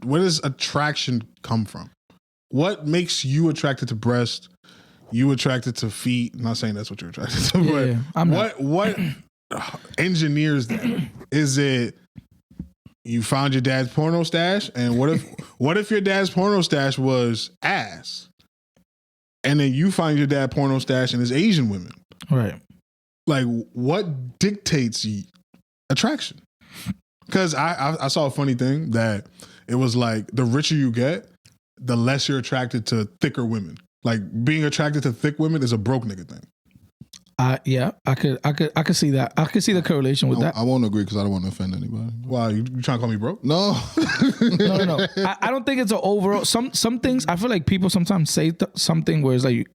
where does attraction come from? What makes you attracted to breast? You attracted to feet? I'm not saying that's what you're attracted to, but I'm not. what engineers that? Is it you found your dad's porno stash, and what if your dad's porno stash was ass, and then you find your dad porno stash and it's Asian women, right? Like, what dictates attraction? Because I saw a funny thing that it was like the richer you get, the less you're attracted to thicker women. Like, being attracted to thick women is a broke nigga thing. Yeah, I could see that. I could see the correlation with that. I won't agree because I don't want to offend anybody. Wow, you trying to call me broke? No. No. I don't think it's an overall. Some things I feel like people sometimes say something where it's like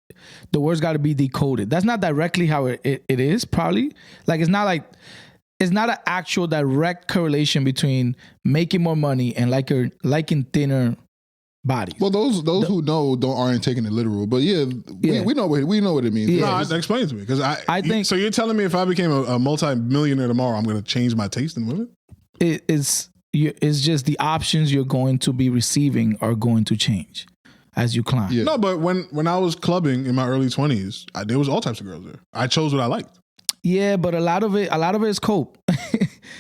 the words got to be decoded. That's not directly how it is. Probably like it's not an actual direct correlation between making more money and liking thinner bodies. Well, those who know aren't taking it literal, but we know what it means. Yeah. No, explain it to me, because I think so. You're telling me if I became a multi-millionaire tomorrow, I'm going to change my taste in women? It's just the options you're going to be receiving are going to change as you climb. Yeah. No, but when I was clubbing in my early 20s, there was all types of girls there. I chose what I liked. Yeah, but a lot of it is cope.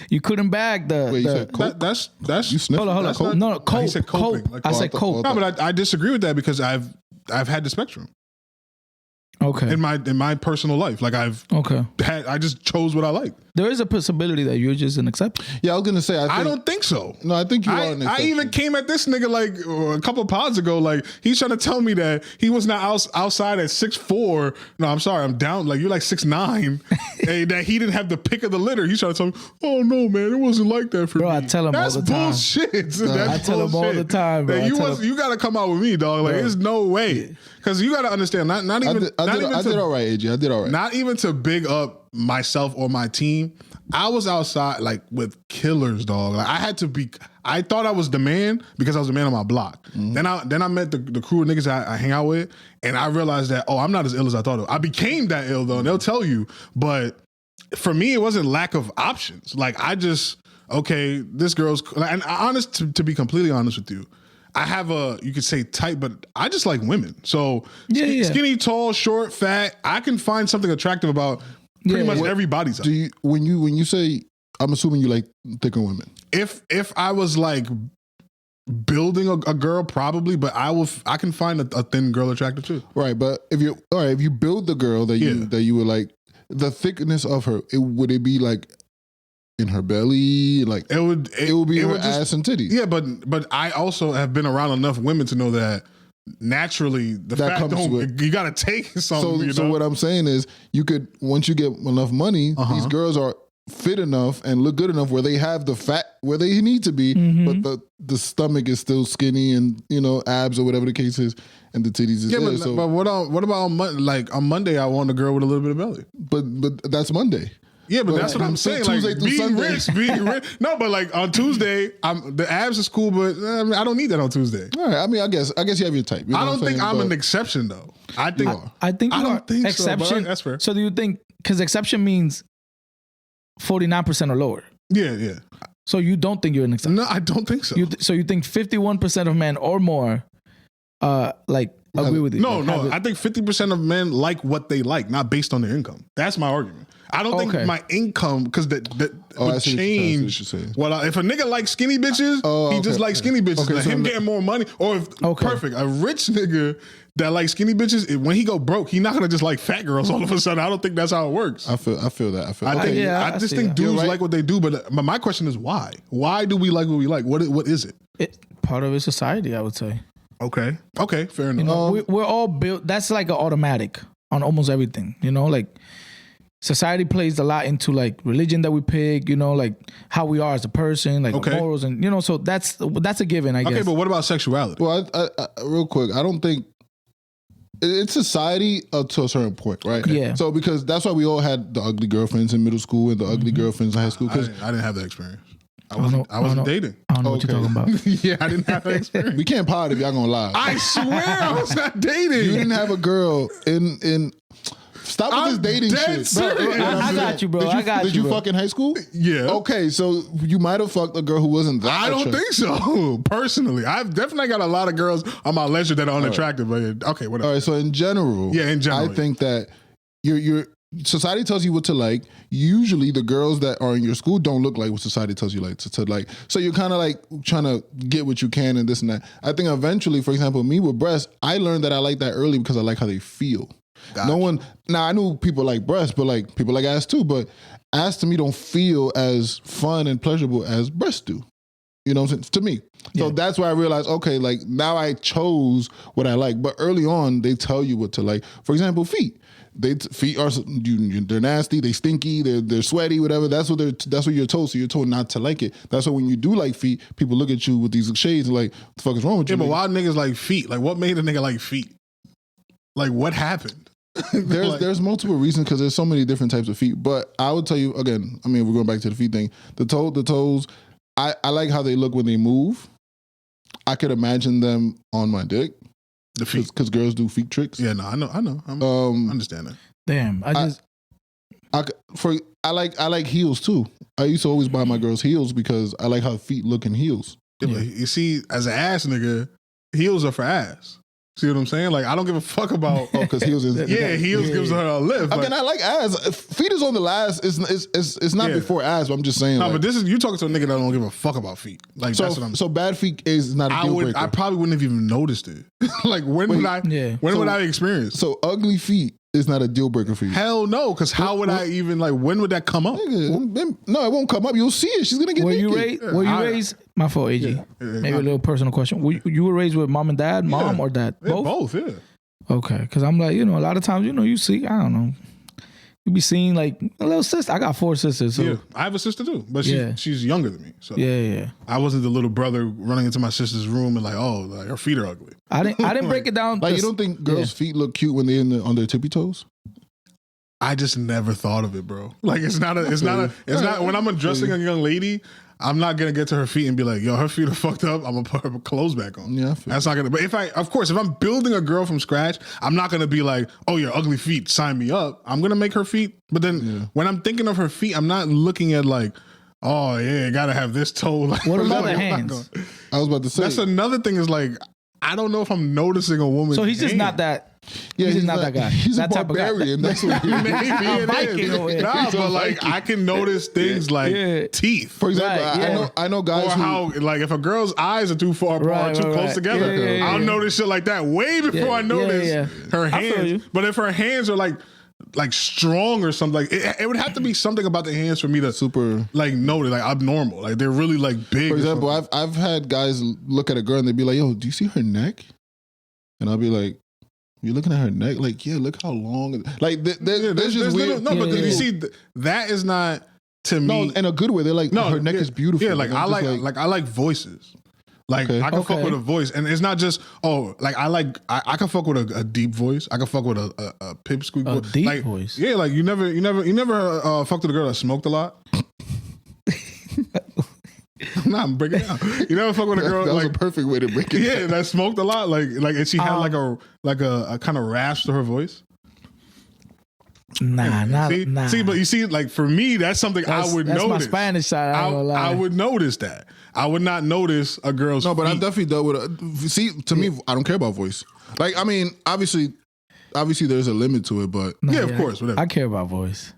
You couldn't bag the. Wait, you said cope? That's you sniffed. Hold on. No, cope. He said coping. Cope. I said cope. No, but I disagree with that because I've had the spectrum. Okay. In my personal life, like I just chose what I like. There is a possibility that you're just an exception. Yeah, I was gonna say. I don't think so. No, I think you are an exception. I even came at this nigga like a couple of pods ago. Like, he's trying to tell me that he was not outside at 6'4". No, I'm sorry, I'm down. Like, you're like 6'9", and that he didn't have the pick of the litter. He's trying to tell me, oh no, man, it wasn't like that for me. Bro, I tell him all the time. Bullshit. That's I tell him all the time, bro. You got to come out with me, dog. Like, there's no way. Because you got to understand, not even. I did all right, AJ. I did all right. Not even to big up myself or my team. I was outside like with killers, dog. Like, I thought I was the man because I was the man on my block. Mm-hmm. Then I met the crew of niggas I hang out with, and I realized that, I'm not as ill as I thought. I became that ill though, and they'll tell you. But for me, it wasn't lack of options. Like, I just, this girl's, and to be completely honest with you, I have you could say type, but I just like women. So skinny, tall, short, fat, I can find something attractive about pretty much everybody's. Do you when you say, I'm assuming you like thicker women? If I was like building a girl, probably, but I can find a thin girl attractive too. Right, but if you build the girl that you would like, the thickness of her, would it be like in her belly? Like it would be her ass and titties. Yeah, but I also have been around enough women to know that naturally the that fat you gotta take something. So what I'm saying is, you could, once you get enough money, these girls are fit enough and look good enough where they have the fat where they need to be, but the stomach is still skinny and abs or whatever the case is, and the titties is there. But what about on Monday I want a girl with a little bit of belly. But that's Monday. Yeah, but that's what I'm saying. Tuesday like through Sunday. being rich. No, but like on Tuesday, the abs is cool, but I don't need that on Tuesday. All right. I mean, I guess you have your type. I don't think I'm an exception though. I think I don't think exception. So, that's fair. So do you think, because exception means 49% or lower? Yeah. So you don't think you're an exception? No, I don't think so. So you think 51% of men or more, agree with you? No. I think 50% of men like what they like, not based on their income. That's my argument. I don't think my income, because that would change. If a nigga likes skinny bitches, he just likes skinny bitches. Okay, so him getting more money, or perfect, a rich nigga that likes skinny bitches, when he go broke, he not gonna just like fat girls all of a sudden. I don't think that's how it works. I feel that. I just think dudes like what they do, but my question is why? Why do we like what we like? What is it? Part of it's society, I would say. Okay, fair enough. We're all built. That's like an automatic on almost everything. Like. Society plays a lot into like religion that we pick, like how we are as a person, like morals, and so that's a given, I guess. Okay, but what about sexuality? Well, I real quick, I don't think it's society up to a certain point, right? Yeah. So because that's why we all had the ugly girlfriends in middle school and the ugly girlfriends in high school. Because I didn't have that experience. I wasn't dating. I don't know what you're talking about. Yeah, I didn't have that experience. We can't pod if y'all gonna lie. I swear I was not dating. You didn't have a girl in Stop with this dating dead shit. serious. I got you, bro. Did you bro. fuck in high school? Yeah. Okay, so you might have fucked a girl who wasn't that. I don't attractive. think so. Personally, I've definitely got a lot of girls on my ledger that are unattractive. But okay, whatever. All right, so in general, I think that your society tells you what to like. Usually, the girls that are in your school don't look like what society tells you like to like. So you're kind of like trying to get what you can and this and that. I think eventually, for example, me with breasts, I learned that I like that early because I like how they feel. Gotcha. No one. Now I knew people like breasts, but like people like ass too. But ass to me don't feel as fun and pleasurable as breasts do. You know what I'm saying? To me. So that's why I realized, okay, like now I chose what I like. But early on, they tell you what to like. For example, feet. Feet are they're nasty, they stinky, they're sweaty, whatever. That's what you're told. So you're told not to like it. That's why when you do like feet, people look at you with these shades and like, what the fuck is wrong with you? Yeah, but why niggas like feet? Like, what made a nigga like feet? Like, what happened? There's multiple reasons because there's so many different types of feet. But I would tell you again. I mean, we're going back to the feet thing. The toes. I like how they look when they move. I could imagine them on my dick. The feet, because girls do feet tricks. Yeah, no, I know. I understand that. Damn, I like heels too. I used to always buy my girls heels because I like how feet look in heels. Yeah, but you see, as an ass nigga, heels are for ass. See what I'm saying? Like, I don't give a fuck about. Because heels is heels gives her a lift. Again, I like ass. Feet is on the last. It's not before ass. But I'm just saying. No, like, but this is you talking to a nigga that don't give a fuck about feet. Like that's what I'm. So bad feet is not a deal breaker. I probably wouldn't have even noticed it. Like when would I experience? So ugly feet is not a deal breaker for you. Hell no, because how would I even like? When would that come up? No, it won't come up. You'll see it. She's gonna get naked. Were you raised? My fault, AG. Maybe a little personal question. You were raised with mom and dad, mom or dad? Both? Both, yeah. Okay, because I'm like, a lot of times, you see, I don't know, you be seeing like a little sister. I got 4 sisters. So. Yeah, I have a sister too, but she's younger than me. So yeah. I wasn't the little brother running into my sister's room and like, oh, like her feet are ugly. I didn't break it down. Like you don't think girls' feet look cute when they're on their tippy toes? I just never thought of it, bro. Like it's not when I'm addressing a young lady, I'm not gonna get to her feet and be like, yo, her feet are fucked up. I'm gonna put her clothes back on. Yeah, that's not gonna. But if I'm building a girl from scratch, I'm not gonna be like, oh, your ugly feet, sign me up. I'm gonna make her feet. But then when I'm thinking of her feet, I'm not looking at like, oh yeah, gotta have this toe. Like, what about the hands? I was about to say that's another thing. Is like, I don't know if I'm noticing a woman. So he's just not that. Yeah, he's not that guy. He's that a barbarian. That's what maybe it is. Nah, but like I can notice things like teeth. For example, I know guys or how like if a girl's eyes are too far apart, too close together, I'll notice shit like that way before I notice her hands. But if her hands are like strong or something, like it would have to be something about the hands for me to super like notice, like abnormal, like they're really like big. For example, I've had guys look at a girl and they'd be like, "Yo, do you see her neck?" And I'll be like, "You're looking at her neck? Like, yeah, look how long." Like, there's just weird. But you see, that is not to me. No, in a good way. They're like, her neck is beautiful. Yeah, like I like voices. Like I can fuck with a voice, and it's not just I can fuck with a deep voice. I can fuck with a pipsqueak voice. A deep voice. Yeah, like you never fucked with a girl that smoked a lot. I'm breaking it down. You never fuck with a girl that was a perfect way to break it. Yeah, that smoked a lot. Like and she had like a kind of rasp to her voice. Nah. See, but you see, like for me, that's something I would notice. That's my Spanish side. I would notice that. I would not notice a girl's. No, but feet. I've definitely dealt with. To me, I don't care about voice. Like, I mean, obviously, there's a limit to it, but of course, whatever. I care about voice.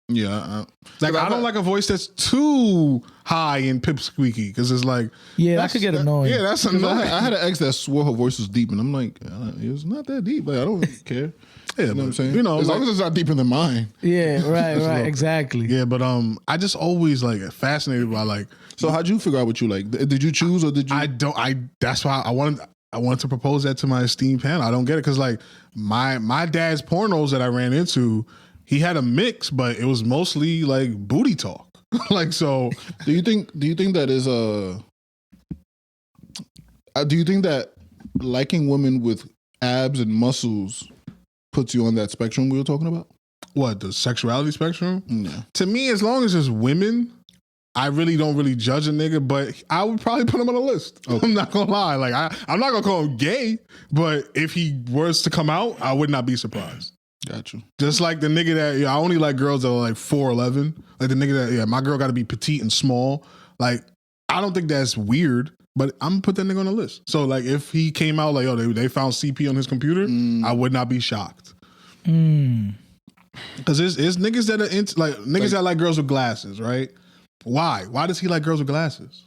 Yeah, I don't like a voice that's too high and pipsqueaky because it's like that could get annoying. Yeah, that's annoying. I had an ex that swore her voice was deep, and I'm like, it's not that deep. Like, I don't care. Yeah, you know what I'm saying? As long as it's not deeper than mine. Yeah, right, exactly. Yeah, but I just always like fascinated by like. So how'd you figure out what you like? Did you choose or did you? That's why I wanted to propose that to my esteemed panel. I don't get it because like my dad's pornos that I ran into, he had a mix, but it was mostly like booty talk. Like so. Do you think that is do you think that liking women with abs and muscles puts you on that spectrum we were talking about? What, the sexuality spectrum? Yeah. To me, as long as it's women, I really don't really judge a nigga, but I would probably put him on a list. Okay. I'm not gonna lie. Like I'm not gonna call him gay, but if he was to come out, I would not be surprised. Got you. Just like the nigga that I only like girls that are like 4'11". Like the nigga that my girl got to be petite and small. Like I don't think that's weird, but I'm gonna put that nigga on the list. So like if he came out like they found CP on his computer, I would not be shocked. Because it's niggas that are into like niggas that like girls with glasses, right? Why? Why does he like girls with glasses?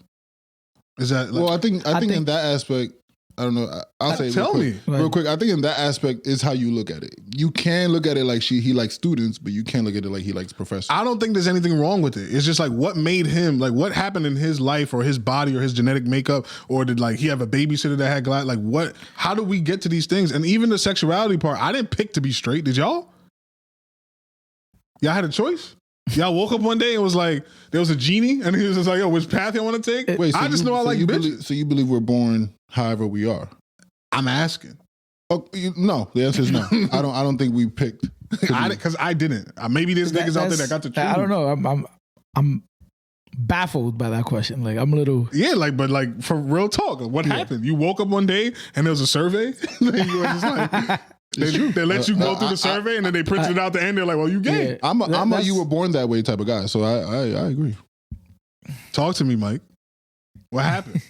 Is that like, well? I think in that aspect, I don't know. I'll say tell me real quick. I think in that aspect is how you look at it. You can look at it like he likes students, but you can't look at it like he likes professors. I don't think there's anything wrong with it. It's just like what made him like what happened in his life or his body or his genetic makeup, or did like he have a babysitter that had glass? Like what? How do we get to these things? And even the sexuality part, I didn't pick to be straight. Did y'all? Y'all had a choice? Y'all woke up one day and was like, there was a genie, and he was just like, yo, which path you want to take? Wait, so I just know I like bitches. So you believe we're born however we are? I'm asking. Oh, no. The answer is no. I don't think we picked. Because I didn't. Maybe there's niggas out there that got to choose. I don't know. I'm baffled by that question. Like I'm a little. Yeah, but for real talk, what happened? You woke up one day and there was a survey. You were just like. They let you go through the survey and then they printed it out the end. They're like, well, you gay. Yeah, I'm a you were born that way type of guy. So I agree. Talk to me, Mike. What happened?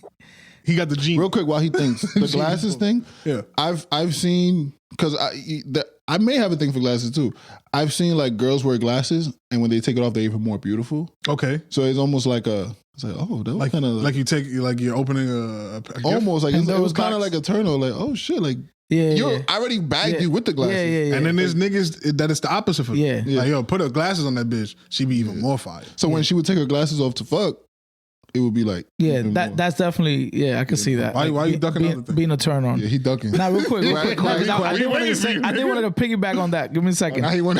He got the gene. Real quick while he thinks. The glasses thing. Yeah. I've seen, because I may have a thing for glasses too. I've seen like girls wear glasses and when they take it off, they're even more beautiful. Okay. So it's almost like it's like, oh, that was kind of like you're opening a gift? Almost like it was kind of like a turn on, like, oh shit, like I already bagged you with the glasses. Yeah. And then there's niggas that it's the opposite for them. Yeah. Like, yo, put her glasses on that bitch. She be even more fire. So when she would take her glasses off to fuck, it would be like that's definitely I can see that. Why you ducking other things? Being a turn on. Yeah, he ducking. Now real quick. I did want to piggyback on that. Give me a second. Now he want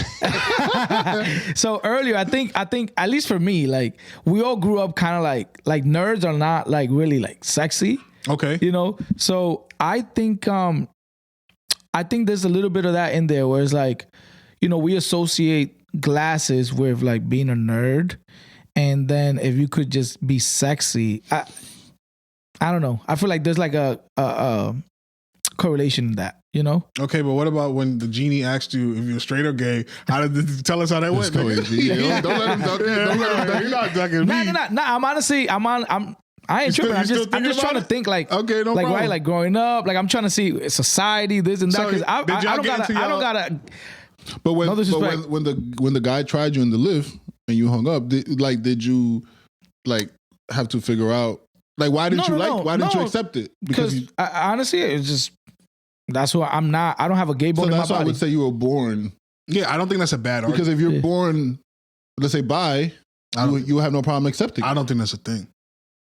So earlier, I think at least for me, like we all grew up kind of like nerds are not like really like sexy. Okay. You know? So I think there's a little bit of that in there where it's like, you know, we associate glasses with like being a nerd. And then if you could just be sexy, I don't know. I feel like there's like a correlation in that, you know? Okay, but what about when the genie asked you if you're straight or gay? Tell us how that went. Don't let him duck. Don't let him duck. You're not ducking me. Nah. I'm honestly, I ain't tripping. I'm just trying to think like, okay, no like problem. right, like growing up, like I'm trying to see society, this and that. Because I don't gotta. But when the guy tried you in the lift and you hung up, did you like have to figure out like why didn't you accept it? Because honestly, it's just that's why I'm not. I don't have a gay bone in my body. That's why I would say you were born. Yeah, I don't think that's a bad argument. Because if you're born, let's say bi, you have no problem accepting. I don't think that's a thing.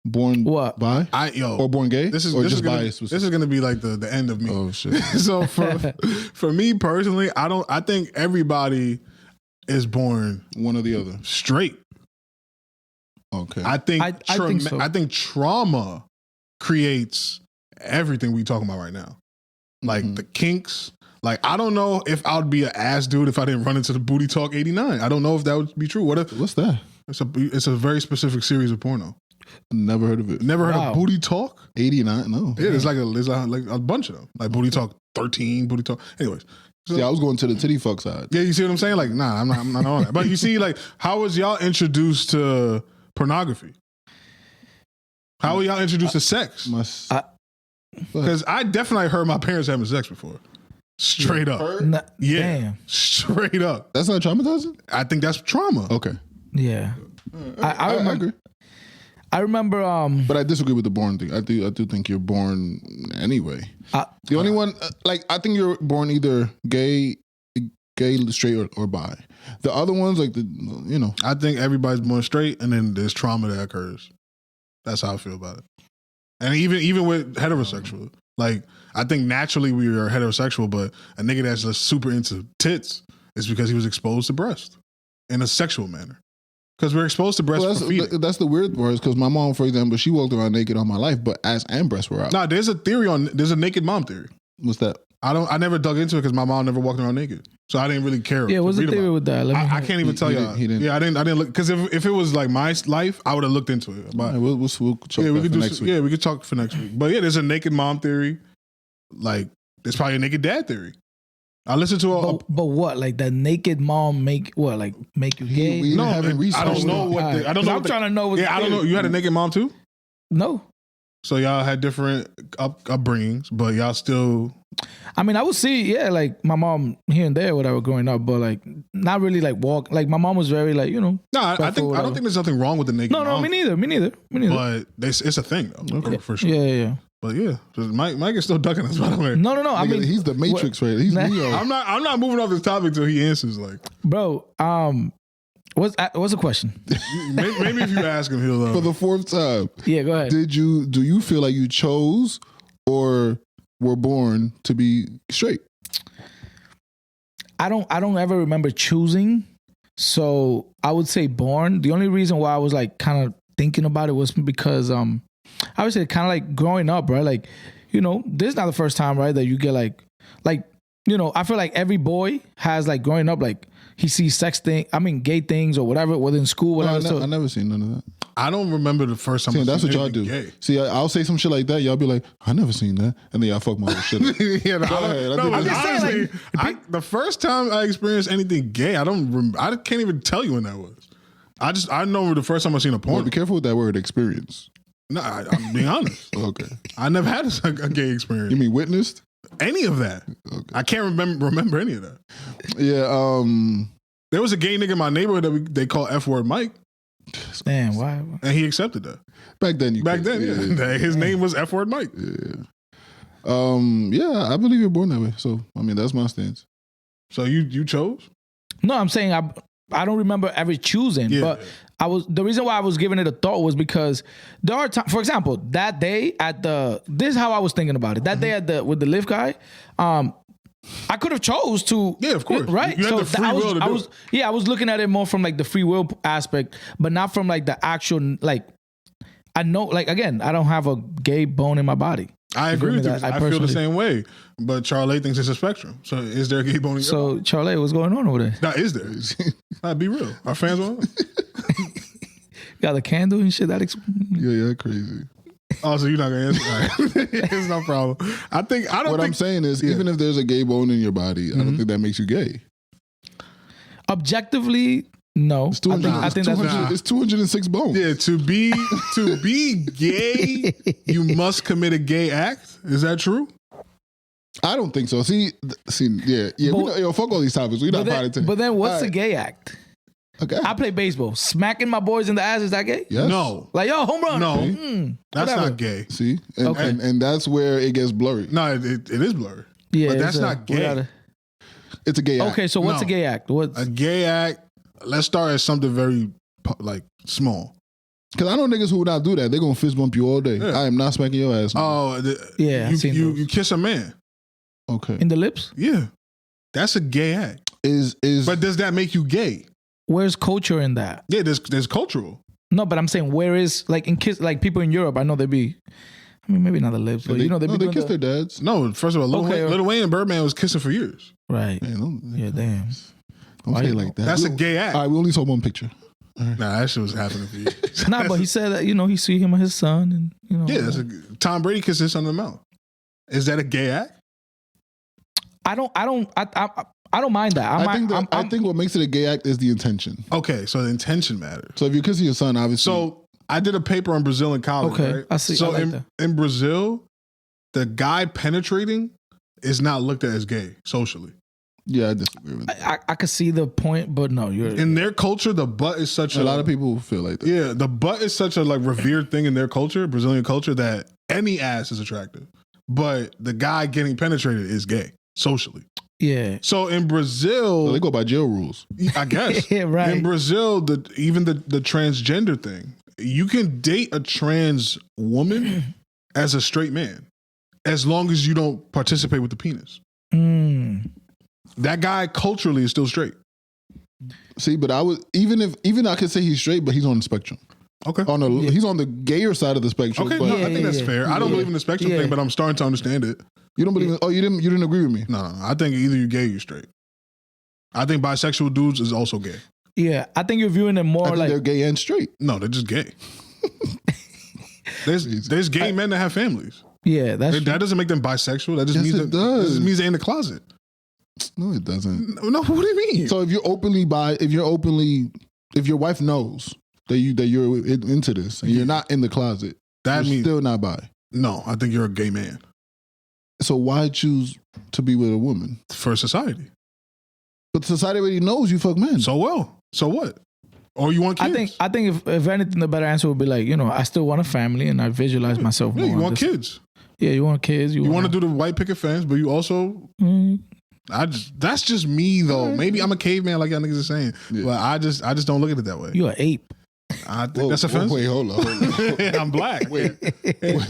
Born what? Bi? Or born gay? This is gonna be like the end of me. Oh shit. So for me personally, I think everybody is born one or the other. Straight. Okay. I think so. I think trauma creates everything we talking about right now. Like the kinks. Like I don't know if I'd be an ass dude if I didn't run into the Booty Talk 89. I don't know if that would be true. What's that? It's a very specific series of porno. Never heard of it. Never heard of Booty Talk? 89? No. Yeah, there's like a bunch of them. Like Booty Talk 13, Booty Talk. Anyways. So, see, I was going to the titty fuck side. Yeah, you see what I'm saying? Like, nah, I'm not on that. But you see, like, how was y'all introduced to pornography? How were y'all introduced to sex? Because I definitely heard my parents having sex before. Straight up. Yeah. Damn. Straight up. That's not traumatizing? I think that's trauma. Okay. Yeah. I remember. I remember. But I disagree with the born thing. I do think you're born anyway. The only one, like, I think you're born either gay, straight, or bi. The other ones, like, I think everybody's born straight, and then there's trauma that occurs. That's how I feel about it. And even with heterosexual, like, I think naturally we are heterosexual, but a nigga that's just super into tits is because he was exposed to breast in a sexual manner. Because we're exposed to breast for feeding. That's the weird part, because my mom, for example, she walked around naked all my life, but ass and breasts were out. Nah, there's a naked mom theory. What's that? I never dug into it because my mom never walked around naked, so I didn't really care. Yeah, what's the theory with that? I can't even tell y'all. Yeah, I didn't look, because if it was like my life, I would have looked into it. But we'll talk we could next week. Yeah, we could talk for next week. But yeah, there's a naked mom theory. Like there's probably a naked dad theory. I listened to a But what? Like the naked mom make what? Like make you gay? we- no. haven't I researched don't know it. what. Alright. I don't 'Cause know. I'm what trying to know. What Yeah, I don't know. You had a naked mom too, No. so y'all had different upbringings, but y'all still. I mean, I would see, yeah, like my mom here and there, whatever, growing up, but like not really like walk. Like my mom was very like, you know. No, I Respectful, think I whatever. don't think there's nothing wrong with the naked No, mom. me neither. But it's a thing though, for sure. Yeah. But yeah, so Mike is still ducking us, by the way. No. I Nigga, mean, he's the Matrix, right? He's Neo. I'm not moving off this topic till he answers. Like, bro. What's the question? maybe if you ask him, he'll. For the fourth time, Yeah, go ahead. do you feel like you chose or were born to be straight? I don't ever remember choosing. So I would say born. The only reason why I was like kind of thinking about it was because obviously kind of like growing up, right? Like, you know, this is not the first time, right, that you get like, you know, I feel like every boy has like growing up, like he sees gay things or whatever, whether in school, whatever. I never seen none of that. I don't remember the first time. See, I that's seen what y'all anything do. Gay. See, I'll say some shit like that. Y'all be like, I never seen that, and then y'all fuck my whole shit up. Yeah, no, Go ahead. no, I'm but just saying, honestly, the first time I experienced anything gay, I can't even tell you when that was. I know the first time I seen a Well, porn. be careful with that word experience. No, I'm being honest. Okay. I never had a gay experience. You mean witnessed? Any of that? Okay. I can't remember any of that. Yeah. There was a gay nigga in my neighborhood that they call F-word Mike, Damn, why? and he accepted that. Back then, Back then, yeah. His name was F-word Mike. Yeah. Yeah, I believe you're born that way. So, I mean, that's my stance. So you chose? No, I'm saying I don't remember ever choosing, Yeah. but the reason why I was giving it a thought was because there are times, for example, that day this is how I was thinking about it. That day with the lift guy, I could have chose to. Yeah, of course. Right? You had the free will to do it. Yeah, I was looking at it more from like the free will aspect, but not from like the actual, like, I know, like, again, I don't have a gay bone in my body. I agree with you. That I feel the same way. But Charlie thinks it's a spectrum. So is there a gay bone in your So, Charlie, what's going on over there? Now, is there? Be real. Our fans want to know. Got a candle and shit. Yeah, crazy. Oh, so you're not going to answer? All right. It's no problem. What I'm saying is, even if there's a gay bone in your body, I don't think that makes you gay. Objectively, no. It's 200, I think that's Nah. it's 206 bones. Yeah, to be gay, you must commit a gay act. Is that true? I don't think so. See, yeah. But- Fuck all these topics. We not fighting today. But then what's All the right. gay act? Okay. I play baseball. Smacking my boys in the ass, is that gay? Yes. No, Like, yo, home run. No. That's whatever. not gay. See, and, Okay. and that's where it gets blurry. No, it is blurry. Yeah, But it's that's not gay. It's a gay act. Okay, so what's No. a gay act? What's A gay act. Let's start at something very like small. Because I know niggas who would not do that. They're gonna fist bump you all day. Yeah. I am not smacking your ass. Oh, Yeah, I've seen those. you kiss a man. Okay. in the lips? Yeah, that's a gay act. Is But does that make you gay? Where's culture in that? Yeah, there's cultural. No, but I'm saying where is like in kiss like people in Europe? I know they be. I mean, maybe not the lips, but they, you know they no, be they doing kiss the- their dads. No, first of all, Okay. Lil Wayne and Birdman was kissing for years. right. Man, don't, Yeah, damn. don't Why say it you- like that. That's a gay act. All right, we only saw one picture. Nah, that shit was happening for years. Nah, but he said that he see him and his son, and Yeah, that's Tom Brady kissed his son in the mouth. Is that a gay act? I don't mind that. I think what makes it a gay act is the intention. Okay, so the intention matters. So if you're kissing your son, obviously. So I did a paper on Brazil in college. Okay, right? I see. So I like that. in Brazil, the guy penetrating is not looked at as gay socially. yeah, I disagree with that. I could see the point, but no, you're In their culture, the butt is such A lot of people feel like that. Yeah, the butt is such a like revered thing in their culture, Brazilian culture, that any ass is attractive. But the guy getting penetrated is gay socially. yeah. So in So Brazil, they go by jail rules. I guess Yeah, right. in Brazil, even the transgender thing, you can date a trans woman as a straight man, as long as you don't participate with the penis. Mm. That guy culturally is still straight. See, but even I could say he's straight, but he's on the spectrum. Okay. He's on the gayer side of the spectrum. Okay, but no, Yeah, I think that's yeah, fair. I don't yeah. believe in the spectrum Yeah. thing, but I'm starting to understand it. you don't believe. You didn't agree with me. No, I think either you're gay or you're straight. I think bisexual dudes is also gay. Yeah, I think you're viewing it I more think like they're gay and straight. No, they're just gay. There's gay men that have families. yeah. That's That doesn't make them bisexual. That just Yes, means it that, that does. just means they're in the closet. No, it doesn't. No, what do you mean? So if you're openly if your wife knows that you're into this and you're not in the closet, that you're means still not bi. no. I think you're a gay man So why choose to be with a woman? for society. But society already knows you fuck men. So what? Or you want kids? I think if anything, the better answer would be like, I still want a family and I visualize myself Yeah, more. you want kids. Yeah, you want kids. You want to do the white picket fence, but you also. That's just me though. Maybe I'm a caveman like y'all niggas are saying, but I just don't look at it that way. You're an ape. I think that's offensive. Wait, hold on. I'm black. Wait,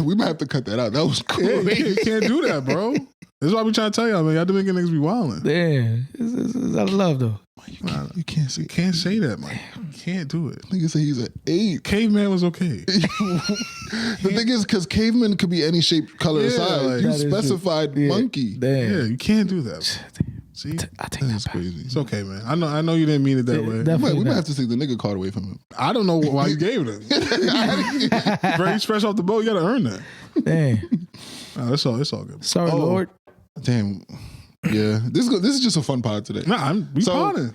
we might have to cut that out. That was cool. Yeah, you can't do that, bro. This is why we trying to tell y'all, man. Y'all Dominican niggas be wilding. Yeah, it's out of love though. You can't say You can't say that, man. You can't do it. Nigga say he's an ape. Caveman was okay. The thing is, because caveman could be any shape, color, or Yeah, size. like- You That is true. specified Yeah. monkey. Damn. Yeah, you can't do that. See, I take that That's back. crazy. it's okay, man. I know you didn't mean it that way. Definitely We might not. have to take the nigga card away from him. I don't know why you gave it. Bro, he's fresh off the boat. You got to earn that. Damn. Nah, it's all good. Sorry, Oh. Lord. Damn. Yeah. This is just a fun pod today. Nah, we So- potting.